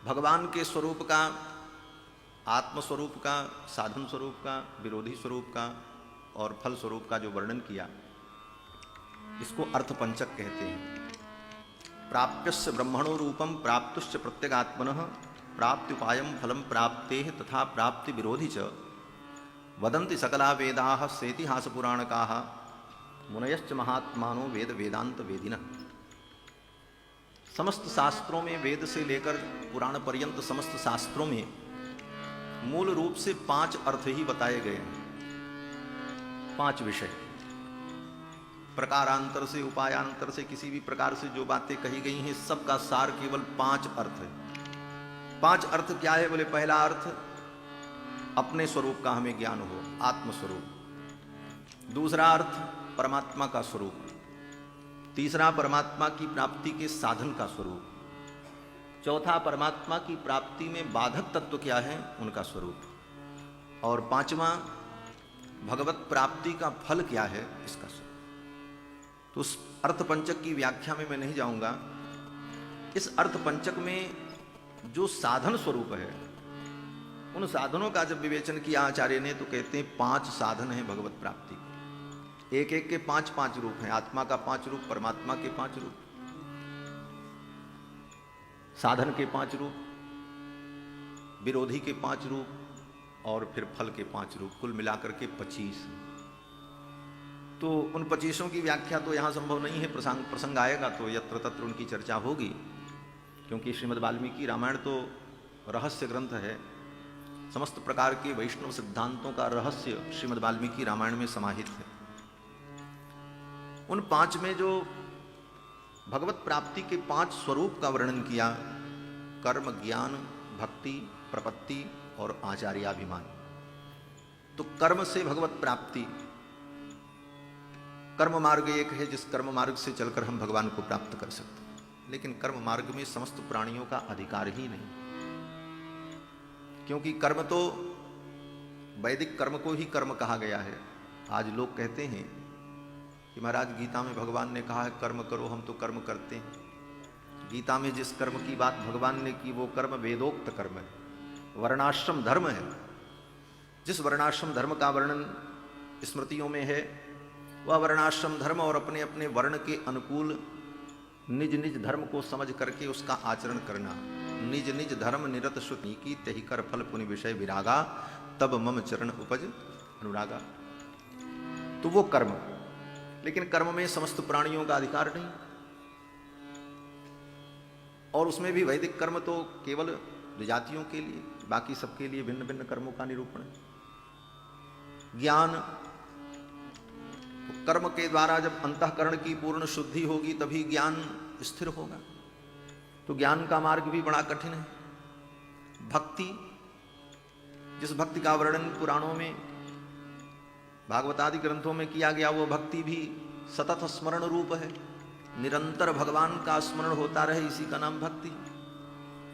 भगवान के स्वरूप का, आत्म स्वरूप का, साधन स्वरूप का, विरोधी स्वरूप का और फल स्वरूप का जो वर्णन किया, इसको अर्थपंचक कहते हैं। प्राप्यस्य ब्रह्मणो रूपम प्राप्तुश्च प्रत्यगात्मनः प्राप्त्युपायम फलम प्राप्तेः तथा प्राप्ति विरोधी च वदन्ति सकला वेदाः सेतिहास पुराणकाः मुनयश्च महात्मानो वेद वेदांत वेदिनः। समस्त शास्त्रों में, वेद से लेकर पुराण पर्यंत समस्त शास्त्रों में मूल रूप से 5 अर्थ ही बताए गए हैं, 5 विषय। प्रकारांतर से, उपायांतर से, किसी भी प्रकार से जो बातें कही गई हैं, सबका सार केवल 5 अर्थ है। 5 अर्थ क्या है? बोले पहला अर्थ अपने स्वरूप का हमें ज्ञान हो, आत्म स्वरूप। दूसरा अर्थ परमात्मा का स्वरूप। तीसरा परमात्मा की प्राप्ति के साधन का स्वरूप। चौथा परमात्मा की प्राप्ति में बाधक तत्व क्या है, उनका स्वरूप। और पांचवा भगवत प्राप्ति का फल क्या है, इसका स्वरूप। तो उस अर्थपंचक की व्याख्या में मैं नहीं जाऊंगा। इस अर्थपंचक में जो साधन स्वरूप है, उन साधनों का जब विवेचन किया आचार्य ने, तो कहते हैं 5 साधन हैं भगवत प्राप्ति के। एक एक के 5-5 रूप हैं। आत्मा का 5 रूप, परमात्मा के 5 रूप, साधन के 5 रूप, विरोधी के 5 रूप और फिर फल के 5 रूप, कुल मिलाकर के 25। तो उन 25 की व्याख्या तो यहाँ संभव नहीं है। प्रसंग आएगा तो यत्र तत्र उनकी चर्चा होगी, क्योंकि श्रीमद् वाल्मीकि रामायण तो रहस्य ग्रंथ है। समस्त प्रकार के वैष्णव सिद्धांतों का रहस्य श्रीमद् वाल्मीकि रामायण में समाहित है। उन 5 में जो भगवत प्राप्ति के 5 स्वरूप का वर्णन किया, कर्म, ज्ञान, भक्ति, प्रपत्ति और आचार्याभिमान। तो कर्म से भगवत प्राप्ति, कर्म मार्ग एक है जिस कर्म मार्ग से चलकर हम भगवान को प्राप्त कर सकते हैं। लेकिन कर्म मार्ग में समस्त प्राणियों का अधिकार ही नहीं, क्योंकि कर्म तो वैदिक कर्म को ही कर्म कहा गया है। आज लोग कहते हैं कि महाराज गीता में भगवान ने कहा है कर्म करो, हम तो कर्म करते हैं। गीता में जिस कर्म की बात भगवान ने की वो कर्म वेदोक्त कर्म है, वर्णाश्रम धर्म है। जिस वर्णाश्रम धर्म का वर्णन स्मृतियों में है, वह वर्णाश्रम धर्म और अपने अपने वर्ण के अनुकूल निज निज धर्म को समझ करके उसका आचरण करना। निज निज धर्म निरत श्रुति की तहि कर फल पुनि विषय विरागा तब मम चरण उपज अनुरागा। तो वो कर्म, लेकिन कर्म में समस्त प्राणियों का अधिकार नहीं। और उसमें भी वैदिक कर्म तो केवल विजातियों के लिए, बाकी सबके लिए भिन्न भिन्न कर्मों का निरूपण है। ज्ञान, कर्म के द्वारा जब अंतःकरण की पूर्ण शुद्धि होगी तभी ज्ञान स्थिर होगा। तो ज्ञान का मार्ग भी बड़ा कठिन है। भक्ति, जिस भक्ति का वर्णन पुराणों में, भागवत आदि ग्रंथों में किया गया, वो भक्ति भी सतत स्मरण रूप है। निरंतर भगवान का स्मरण होता रहे, इसी का नाम भक्ति।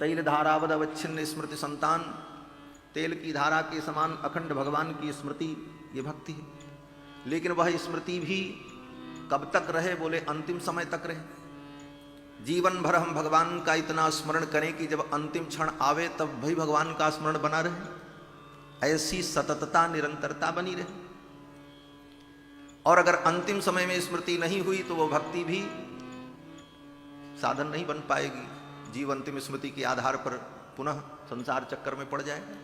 तैल धारावद अवच्छिन्न स्मृति संतान, तेल की धारा के समान अखंड भगवान की स्मृति, ये भक्ति है। लेकिन वह स्मृति भी कब तक रहे? बोले अंतिम समय तक रहे। जीवन भर हम भगवान का इतना स्मरण करें कि जब अंतिम क्षण आवे तब भी भगवान का स्मरण बना रहे। ऐसी सततता, निरंतरता बनी रहे। और अगर अंतिम समय में स्मृति नहीं हुई तो वो भक्ति भी साधन नहीं बन पाएगी। जीव अंतिम स्मृति के आधार पर पुनः संसार चक्कर में पड़ जाएगा।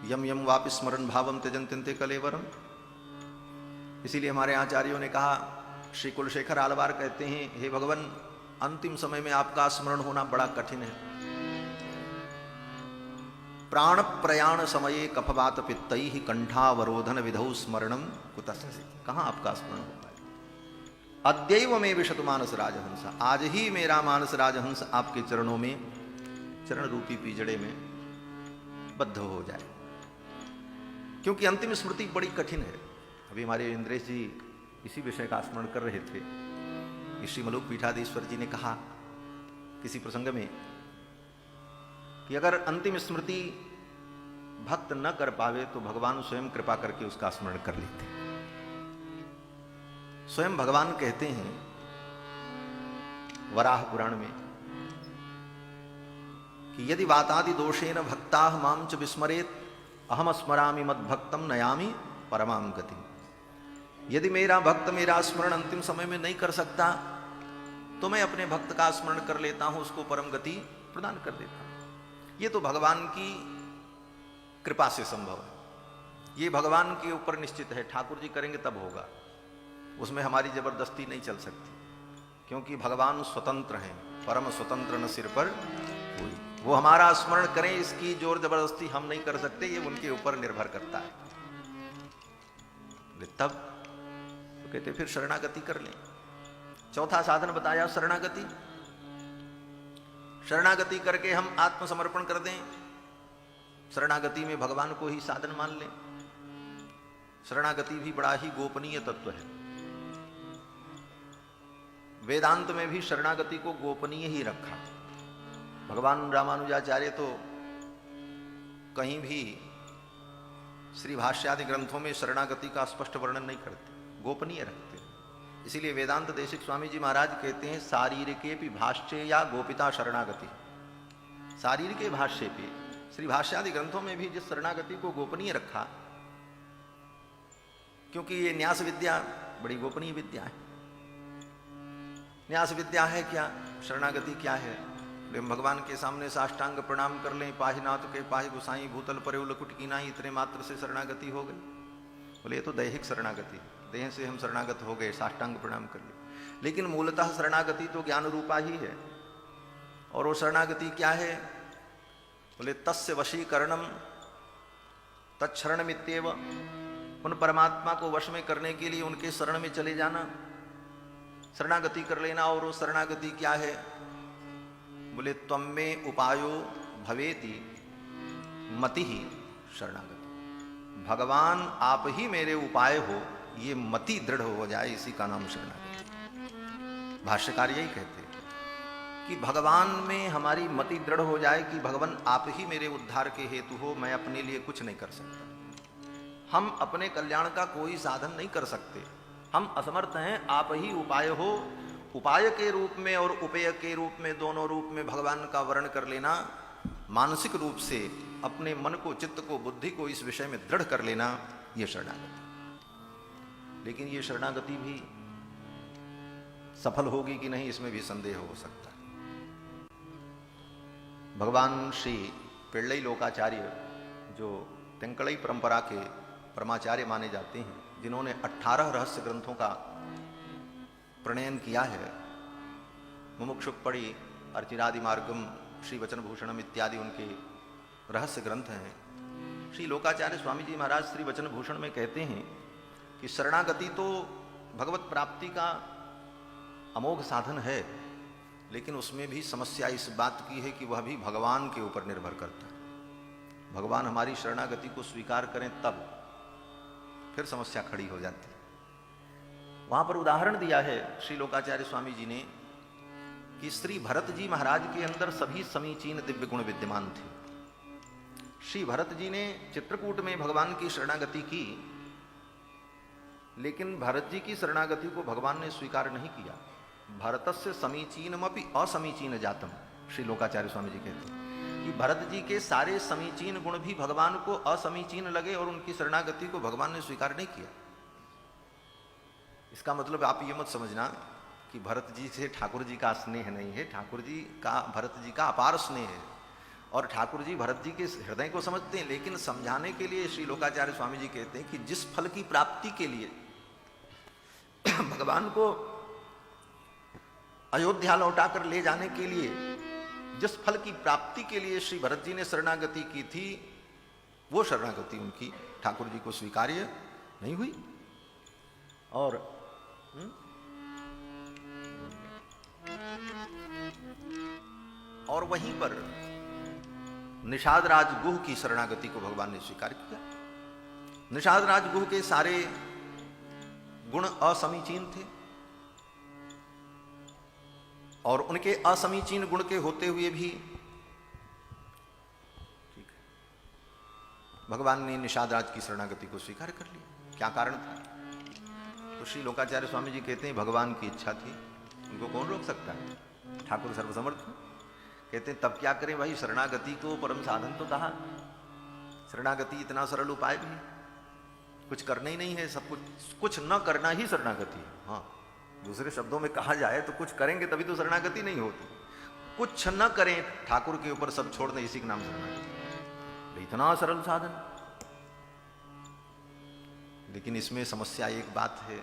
यम यम वापि स्मरण भावम त्यजन्त्यन्ते कलेवरम। इसीलिए हमारे आचार्यों ने कहा, श्री कुलशेखर आलवार कहते हैं, हे भगवान, अंतिम समय में आपका स्मरण होना बड़ा कठिन है। प्राण प्रयाण समये कफवात पित्तैः कंठावरोधन विधौ स्मरणम कुतस्ते। कहाँ आपका स्मरण हो पाए? अद्यैव में विशतु मानस राजहंस, आज ही मेरा मानस राजहंस आपके चरणों में, चरण रूपी पिंजड़े में बद्ध हो जाए। क्योंकि अंतिम स्मृति बड़ी कठिन है। अभी हमारे इंद्रेश जी इसी विषय का स्मरण कर रहे थे। श्री मलुक पीठाधीश्वर जी ने कहा किसी प्रसंग में कि अगर अंतिम स्मृति भक्त न कर पावे तो भगवान स्वयं कृपा करके उसका स्मरण कर लेते हैं। स्वयं भगवान कहते हैं वराह पुराण में कि यदि वातादि दोषेन भक्ता माम च विस्मरेत अहम स्मरामि मद्भक्तम नयामि परमाम गति। यदि मेरा भक्त मेरा स्मरण अंतिम समय में नहीं कर सकता तो मैं अपने भक्त का स्मरण कर लेता हूं, उसको परम गति प्रदान कर देता हूं। ये तो भगवान की कृपा से संभव है, ये भगवान के ऊपर निश्चित है। ठाकुर जी करेंगे तब होगा, उसमें हमारी जबरदस्ती नहीं चल सकती, क्योंकि भगवान स्वतंत्र हैं, परम स्वतंत्र न सिर पर कोई। वो हमारा स्मरण करें इसकी जोर जबरदस्ती हम नहीं कर सकते, ये उनके ऊपर निर्भर करता है। तब तो कहते फिर शरणागति कर लें। चौथा साधन बताया शरणागति। शरणागति करके हम आत्मसमर्पण कर दें, शरणागति में भगवान को ही साधन मान लें। शरणागति भी बड़ा ही गोपनीय तत्व है। वेदांत में भी शरणागति को गोपनीय ही रखा। भगवान रामानुजाचार्य तो कहीं भी श्री भाष्यादि ग्रंथों में शरणागति का स्पष्ट वर्णन नहीं करते, गोपनीय रखते। इसीलिए वेदांत देशिक स्वामी जी महाराज कहते हैं शारीरिके भी भाष्ये या गोपिता शरणागति। शारीरिक भाष्य पे श्री भाष्यादि ग्रंथों में भी जिस शरणागति को गोपनीय रखा, क्योंकि ये न्यास विद्या बड़ी गोपनीय विद्या है। न्यास विद्या है क्या, शरणागति क्या है? भगवान के सामने साष्टांग प्रणाम कर लें, पाहिनाथ के पाहि गुसाई भूतल परे लकुट की नाई, इतने मात्र से शरणागति हो गई। बोले ये तो दैहिक शरणागति, देह से हम शरणागत हो गए, साष्टांग प्रणाम कर लिए। लेकिन मूलतः शरणागति तो ज्ञान रूपा ही है। और वो शरणागति क्या है? बोले तस्य वशीकरणम तत्शरणमित्येव, उन परमात्मा को वश में करने के लिए उनके शरण में चले जाना, शरणागति कर लेना। और वो शरणागति क्या है? बोले त्वं में उपायो भवेति मति ही शरणागति। भगवान आप ही मेरे उपाय हो, ये मति दृढ़ हो जाए, इसी का नाम शरणागति। भाष्यकार यही कहते हैं कि भगवान में हमारी मति दृढ़ हो जाए कि भगवान आप ही मेरे उद्धार के हेतु हो, मैं अपने लिए कुछ नहीं कर सकता। हम अपने कल्याण का कोई साधन नहीं कर सकते, हम असमर्थ हैं, आप ही उपाय हो। उपाय के रूप में और उपेय के रूप में, दोनों रूप में भगवान का वर्ण कर लेना, मानसिक रूप से अपने मन को, चित्त को, बुद्धि को इस विषय में दृढ़ कर लेना, ये शरणागति। लेकिन ये शरणागति भी सफल होगी कि नहीं, इसमें भी संदेह हो सकता है। भगवान श्री पिल्लई लोकाचार्य, जो तेंकड़ई परंपरा के परमाचार्य माने जाते हैं, जिन्होंने 18 रहस्य ग्रंथों का प्रणयन किया है, मुमुक्षुपड़ी, अर्चिरादि मार्गम, श्री वचन भूषणम इत्यादि उनके रहस्य ग्रंथ हैं। श्री लोकाचार्य स्वामी जी महाराज श्री वचन भूषण में कहते हैं कि शरणागति तो भगवत प्राप्ति का अमोघ साधन है, लेकिन उसमें भी समस्या इस बात की है कि वह भी भगवान के ऊपर निर्भर करता है। भगवान हमारी शरणागति को स्वीकार करें तब फिर समस्या खड़ी हो जाती है। वहां पर उदाहरण दिया है श्री लोकाचार्य स्वामी जी ने कि श्री भरत जी महाराज के अंदर सभी समीचीन दिव्य गुण विद्यमान थे। श्री भरत जी ने चित्रकूट में भगवान की शरणागति की, लेकिन भरत जी की शरणागति को भगवान ने स्वीकार नहीं किया। भरतस्य समीचीनमपि असमीचीन जातम, श्री लोकाचार्य स्वामी जी कहते हैं कि भरत जी के सारे समीचीन गुण भी भगवान को असमीचीन लगे और उनकी शरणागति को भगवान ने स्वीकार नहीं किया। इसका मतलब आप ये मत समझना कि भरत जी से ठाकुर जी का स्नेह नहीं है। ठाकुर जी का भरत जी का अपार स्नेह है और ठाकुर जी भरत जी के हृदय को समझते हैं। लेकिन समझाने के लिए श्री लोकाचार्य स्वामी जी कहते हैं कि जिस फल की प्राप्ति के लिए भगवान को अयोध्या लौटा कर ले जाने के लिए, जिस फल की प्राप्ति के लिए श्री भरत जी ने शरणागति की थी, वो शरणागति उनकी ठाकुर जी को स्वीकार्य नहीं हुई। और वहीं पर निषाद राज गुह की शरणागति को भगवान ने स्वीकार किया। निषाद राज गुह के सारे गुण असमीचीन थे और उनके असमीचीन गुण के होते हुए भी ठीक है, भगवान ने निषाद राज की शरणागति को स्वीकार कर लिया। क्या कारण था? तो श्री लोकाचार्य स्वामी जी कहते हैं भगवान की इच्छा थी, उनको कौन रोक सकता है? ठाकुर सर्वसमर्थ। कहते हैं तब क्या करें भाई, शरणागति को परम साधन तो कहा। शरणागति इतना सरल उपाय भी है, कुछ करना ही नहीं है, सब कुछ न करना ही शरणागति है। हाँ, दूसरे शब्दों में कहा जाए तो कुछ करेंगे तभी तो शरणागति नहीं होती। कुछ न करें, ठाकुर के ऊपर सब छोड़ दें, इसी के नाम शरणागति। इतना सरल साधन। लेकिन इसमें समस्या एक बात है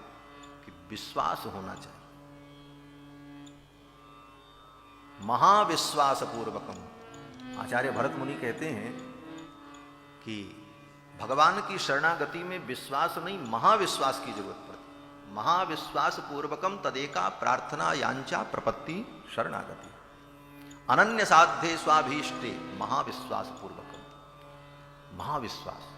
कि विश्वास होना चाहिए, महाविश्वास पूर्वकम। आचार्य भरत मुनि कहते हैं कि भगवान की शरणागति में विश्वास नहीं, महाविश्वास की जरूरत पड़ती। महाविश्वास पूर्वकम तदेका प्रार्थना यांचा प्रपत्ति शरणागति, अनन्य साध्ये स्वाभीष्टे महाविश्वास पूर्वकम। महाविश्वास,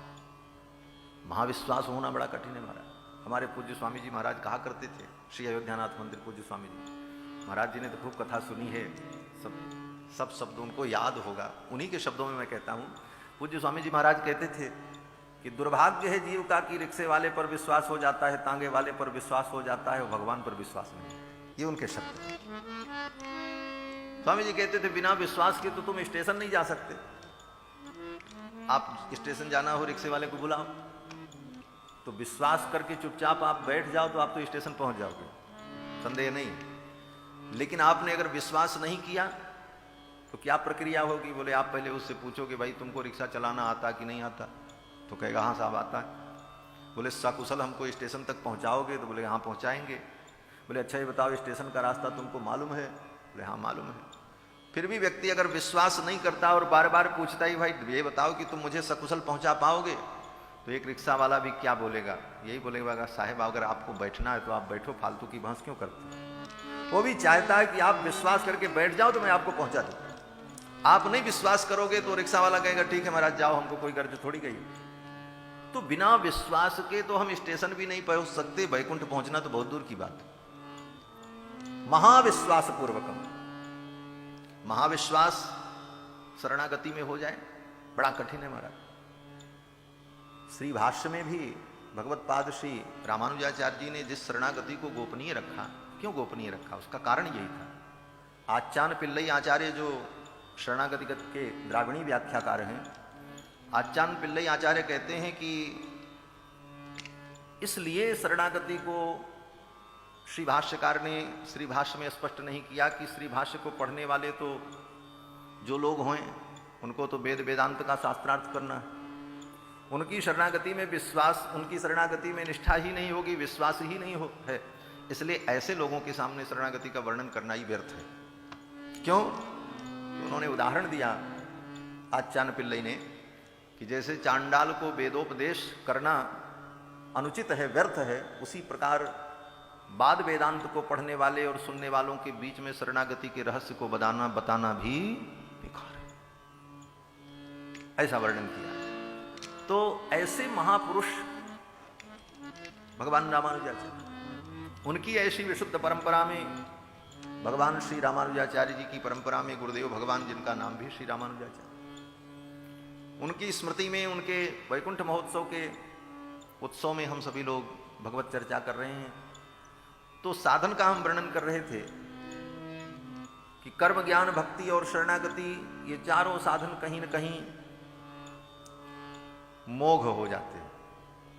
महाविश्वास होना बड़ा कठिन है महाराज। हमारे पूज्य स्वामी जी महाराज कहा करते थे, श्री अयोध्यानाथ मंदिर पूज्य स्वामी जी महाराज जी ने तो खूब कथा सुनी है, सब शब्द उनको याद होगा, उन्हीं के शब्दों में मैं कहता हूँ। पूज्य स्वामी जी महाराज कहते थे कि दुर्भाग्य है जीव का कि रिक्शे वाले पर विश्वास हो जाता है, तांगे वाले पर विश्वास हो जाता है, भगवान पर विश्वास नहीं। ये उनके शब्द। स्वामी जी कहते थे बिना विश्वास के तो तुम स्टेशन नहीं जा सकते। आप स्टेशन जाना हो, रिक्शे वाले को बुलाओ, तो विश्वास करके चुपचाप आप बैठ जाओ तो आप तो स्टेशन पहुंच जाओगे, संदेह नहीं। लेकिन आपने अगर विश्वास नहीं किया तो क्या प्रक्रिया होगी? बोले आप पहले उससे पूछोगे भाई तुमको रिक्शा चलाना आता कि नहीं आता, तो कहेगा हाँ साहब आता है। बोले सकुशल हमको स्टेशन तक पहुंचाओगे? तो बोले हाँ पहुंचाएंगे। बोले अच्छा ये बताओ स्टेशन का रास्ता तुमको मालूम है? बोले हाँ मालूम है। फिर भी व्यक्ति अगर विश्वास नहीं करता और बार बार पूछता ही भाई ये बताओ कि तुम मुझे सकुशल पहुंचा पाओगे, तो एक रिक्शा वाला भी क्या बोलेगा? यही बोलेगा साहब अगर आपको बैठना है तो आप बैठो, फालतू की बहस क्यों करते? वो भी चाहता है कि आप विश्वास करके बैठ जाओ तो मैं आपको पहुंचा दूं। आप नहीं विश्वास करोगे तो रिक्शा वाला कहेगा ठीक है महाराज जाओ, हमको कोई गर्ज थोड़ी गई। तो बिना विश्वास के तो हम स्टेशन भी नहीं पहुंच सकते, वैकुंठ पहुंचना तो बहुत दूर की बात है। महाविश्वास पूर्वकम, महाविश्वास शरणागति में हो जाए बड़ा कठिन है महाराज। श्री भाष्य में भी भगवत पाद श्री रामानुजाचार्य जी ने जिस शरणागति को गोपनीय रखा, क्यों गोपनीय रखा? उसका कारण यही था। आचान पिल्लई आचार्य जो शरणागति के द्राविणी व्याख्याकार हैं, आचान पिल्लई आचार्य कहते हैं कि इसलिए शरणागति को श्री भाष्यकार ने श्री भाष्य में स्पष्ट नहीं किया कि श्री भाष्य को पढ़ने वाले तो जो लोग हों उनको तो वेद वेदांत का शास्त्रार्थ करना है, उनकी शरणागति में विश्वास, उनकी शरणागति में निष्ठा ही नहीं होगी, विश्वास ही नहीं है। इसलिए ऐसे लोगों के सामने शरणागति का वर्णन करना ही व्यर्थ है। क्यों? तो उन्होंने उदाहरण दिया आचान पिल्लई ने कि जैसे चांडाल को वेदोपदेश करना अनुचित है, व्यर्थ है, उसी प्रकार बाद वेदांत को पढ़ने वाले और सुनने वालों के बीच में शरणागति के रहस्य को बताना भी बेकार है, ऐसा वर्णन किया। तो ऐसे महापुरुष भगवान रामानुजाचार्य, उनकी ऐसी विशुद्ध परंपरा में, भगवान श्री रामानुजाचार्य जी की परंपरा में गुरुदेव भगवान जिनका नाम भी श्री रामानुजाचार्य, उनकी स्मृति में उनके वैकुंठ महोत्सव के उत्सव में हम सभी लोग भगवत चर्चा कर रहे हैं। तो साधन का हम वर्णन कर रहे थे कि कर्म, ज्ञान, भक्ति और शरणागति, ये चारों साधन कहीं न कहीं मोघ हो जाते हैं।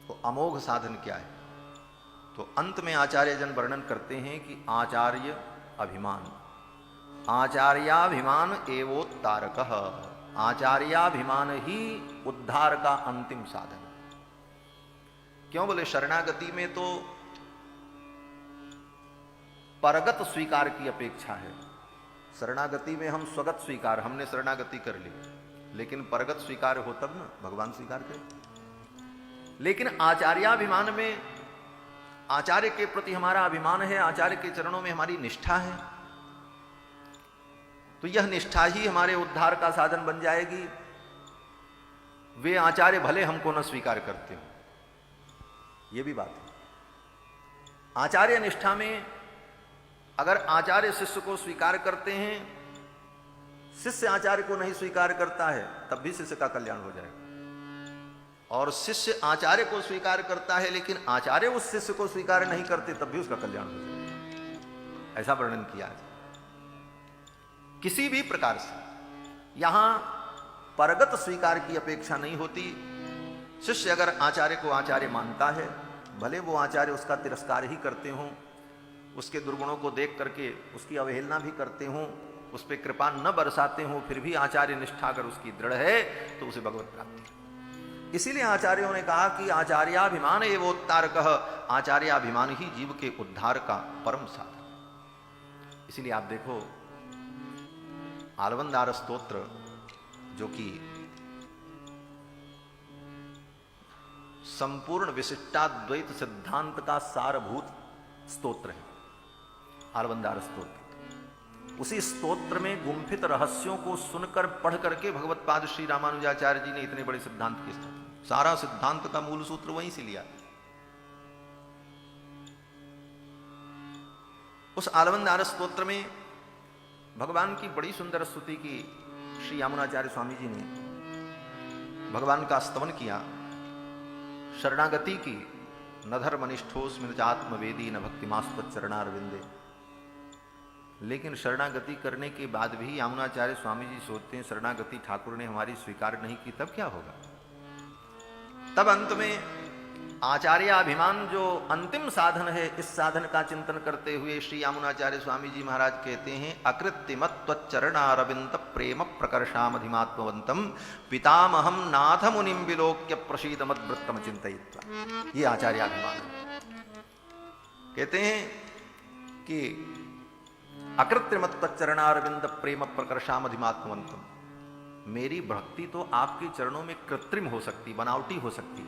तो अमोघ साधन क्या है? तो अंत में आचार्य जन वर्णन करते हैं कि आचार्य अभिमान, आचार्याभिमान एवोत्तारकः, आचार्याभिमान ही उद्धार का अंतिम साधन। क्यों? बोले शरणागति में तो परगत स्वीकार की अपेक्षा है। शरणागति में हम स्वगत स्वीकार, हमने शरणागति कर ली, लेकिन परगत स्वीकार हो तब ना भगवान स्वीकार करे। लेकिन आचार्याभिमान में आचार्य के प्रति हमारा अभिमान है, आचार्य के चरणों में हमारी निष्ठा है, तो यह निष्ठा ही हमारे उद्धार का साधन बन जाएगी। वे आचार्य भले हमको न स्वीकार करते हो, यह भी बात है। आचार्य निष्ठा में अगर आचार्य शिष्य को स्वीकार करते हैं, शिष्य आचार्य को नहीं स्वीकार करता है, तब भी शिष्य का कल्याण हो जाएगा। और शिष्य आचार्य को स्वीकार करता है लेकिन आचार्य उस शिष्य को स्वीकार नहीं करते, तब भी उसका कल्याण हो जाएगा। ऐसा वर्णन किया है। किसी भी प्रकार से यहां परगत स्वीकार की अपेक्षा नहीं होती। शिष्य अगर आचार्य को आचार्य मानता है, भले वो आचार्य उसका तिरस्कार ही करते हों, उसके दुर्गुणों को देख करके उसकी अवहेलना भी करते हों, उस पर कृपा न बरसाते हों, फिर भी आचार्य निष्ठा अगर उसकी दृढ़ है तो उसे भगवत प्राप्ति। इसीलिए आचार्यों ने कहा कि आचार्याभिमान एवोत्तारकः, आचार्याभिमान ही जीव के उद्धार का परम साधन। इसीलिए आप देखो आलवंदार स्तोत्र, जो कि संपूर्ण विशिष्टाद्वैत सिद्धांत का सारभूत स्तोत्र है, आलवंदार स्तोत्र। उसी स्तोत्र में गुंफित रहस्यों को सुनकर पढ़ करके भगवत पाद श्री रामानुजाचार्य जी ने इतने बड़े सिद्धांत की स्थापना। सारा सिद्धांत का मूल सूत्र वहीं से लिया। उस आलवंदार स्तोत्र में भगवान की बड़ी सुंदर स्तुति की श्री यामुनाचार्य स्वामी जी ने। भगवान का स्तवन किया, शरणागति की, न धर्मनिष्ठोस्मिन् चात्मवेदी न भक्तिमास्त्वच्चरणारविंदे। लेकिन शरणागति करने के बाद भी यामुनाचार्य स्वामी जी सोचते हैं शरणागति ठाकुर ने हमारी स्वीकार नहीं की, तब क्या होगा। तब अंत में आचार्याभिमान जो अंतिम साधन है, इस साधन का चिंतन करते हुए श्री यामुनाचार्य स्वामी जी महाराज कहते हैं, अकृत्रिमत्वच्चरणारविंद प्रेम प्रकर्षामधिमात्मवंतम पितामहम नाथ मुनिम विलोक्य प्रसीद मद्वृत्तम चिंतयित्वा। ये आचार्याभिमान कहते हैं कि अकृत्रिमत्वच्चरणारविंद प्रेम प्रकर्षामधिमात्मवंतम, मेरी भक्ति तो आपके चरणों में कृत्रिम हो सकती, बनावटी हो सकती,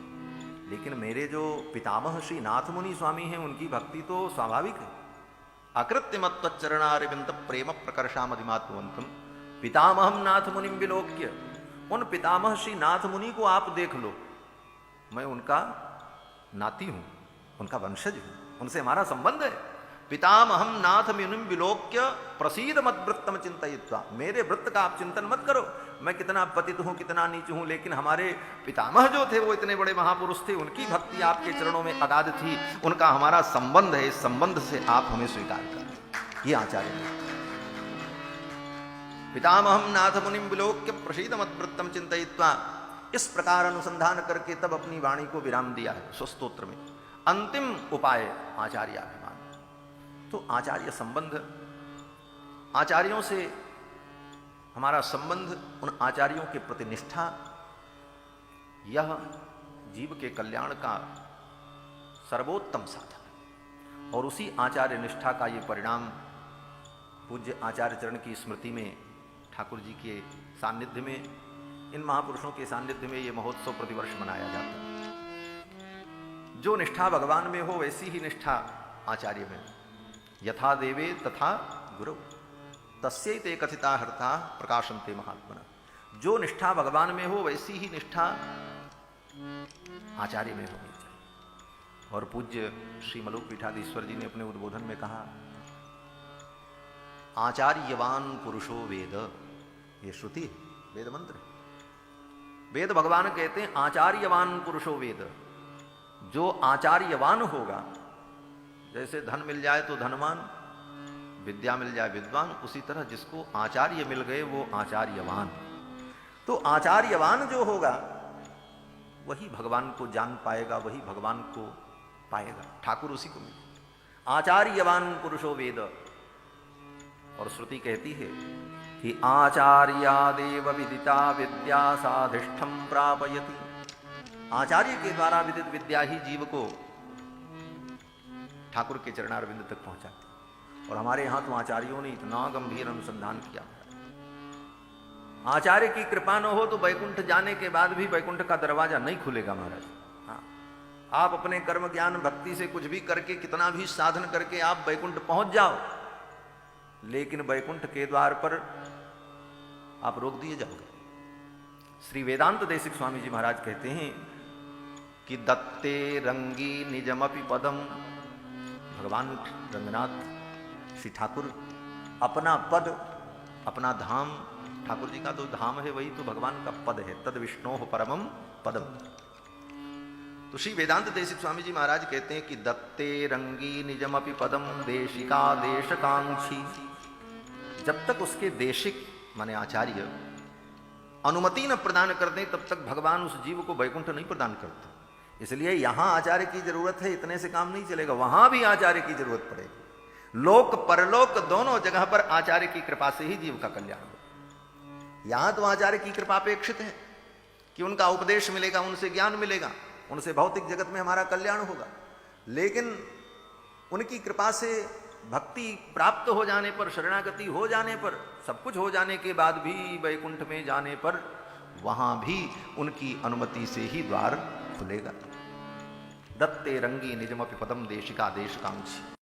लेकिन मेरे जो पितामह श्री नाथ मुनि स्वामी हैं उनकी भक्ति तो स्वाभाविक है। अकृत्रिमत्वच्चरणारविंद प्रेम प्रकर्षामधिमात्मवंतम पितामहम नाथ मुनिम विलोक्य। उन पितामह श्री नाथ मुनि को आप देख लो, मैं उनका नाती हूं, उनका वंशज हूं, उनसे हमारा संबंध है। पितामहम नाथ मुनिम विलोक्य प्रसीद मद्वृत्तम चिंतयित्वा। मेरे वृत्त का आप चिंतन मत करो, मैं कितना पतित हूं, कितना नीच हूं, लेकिन हमारे पितामह जो थे वो इतने बड़े महापुरुष थे, उनकी भक्ति आपके चरणों में अगाध थी, उनका हमारा संबंध है, इस संबंध से आप हमें स्वीकार करें। ये आचार्य है। पितामहम नाथ मुनिम विलोक्य प्रसीद मद्वृत्तम चिंतयित्वा। इस प्रकार अनुसंधान करके तब अपनी वाणी को विराम दिया है स्वस्तोत्र में। अंतिम उपाय आचार्याभिमान। तो आचार्य संबंध, आचार्यों से हमारा संबंध, उन आचार्यों के प्रति निष्ठा, यह जीव के कल्याण का सर्वोत्तम साधन है। और उसी आचार्य निष्ठा का ये परिणाम पूज्य आचार्य चरण की स्मृति में, ठाकुर जी के सानिध्य में, इन महापुरुषों के सानिध्य में ये महोत्सव प्रतिवर्ष मनाया जाता है। जो निष्ठा भगवान में हो वैसी ही निष्ठा आचार्य में। यथा देवे तथा गुरु तस्यैते कथिता हर्ता प्रकाशन्ते महात्मना। जो निष्ठा भगवान में हो वैसी ही निष्ठा आचार्य में होनी चाहिए। और पूज्य श्री मलुक पीठाधीश्वर जी ने अपने उद्बोधन में कहा, आचार्यवान पुरुषो वेद। ये श्रुति है, वेद मंत्र है। वेद भगवान कहते हैं आचार्यवान पुरुषो वेद। जो आचार्यवान होगा, जैसे धन मिल जाए तो धनवान, विद्या मिल जाए विद्वान, उसी तरह जिसको आचार्य मिल गए वो आचार्यवान। तो आचार्यवान जो होगा वही भगवान को जान पाएगा, वही भगवान को पाएगा, ठाकुर उसी को मिले। आचार्यवान पुरुषो वेद। और श्रुति कहती है कि आचार्यादेव विदिता विद्या साधिष्ठम प्रापयति। आचार्य के द्वारा विदित विद्या ही जीव को ठाकुर के चरणारविंद तक पहुंचाती। और हमारे यहां तो आचार्यों ने इतना गंभीर अनुसंधान किया। आचार्य की कृपा न हो तो वैकुंठ जाने के बाद भी वैकुंठ का दरवाजा नहीं खुलेगा महाराज। हाँ, आप अपने कर्म ज्ञान भक्ति से कुछ भी करके, कितना भी साधन करके आप वैकुंठ पहुंच जाओ, लेकिन वैकुंठ के द्वार पर आप रोक दिए जाओगे। श्री वेदांत देशिक स्वामी जी महाराज कहते हैं कि दत्ते रंगी निजमपि पदम। भगवान रंगनाथ श्री ठाकुर अपना पद, अपना धाम, ठाकुर जी का तो धाम है, वही तो भगवान का पद है। तद विष्णोः परमम पदम। तो श्री वेदांत देशिक स्वामी जी महाराज कहते हैं कि दत्ते रंगी निजमपि पदम देशिका देशकांक्षी। जब तक उसके देशिक माने आचार्य अनुमति न प्रदान कर दें तब तक भगवान उस जीव को वैकुंठ नहीं प्रदान करते। इसलिए यहां आचार्य की जरूरत है, इतने से काम नहीं चलेगा, वहां भी आचार्य की जरूरत पड़ेगी। लोक परलोक दोनों जगह पर आचार्य की कृपा से ही जीव का कल्याण हो। यहां तो आचार्य की कृपा अपेक्षित है कि उनका उपदेश मिलेगा, उनसे ज्ञान मिलेगा, उनसे भौतिक जगत में हमारा कल्याण होगा। लेकिन उनकी कृपा से भक्ति प्राप्त हो जाने पर, शरणागति हो जाने पर, सब कुछ हो जाने के बाद भी वैकुंठ में जाने पर वहां भी उनकी अनुमति से ही द्वार खुलेगा। दत्ते रंगी निजमपि पदम देशिका देश कांक्षी।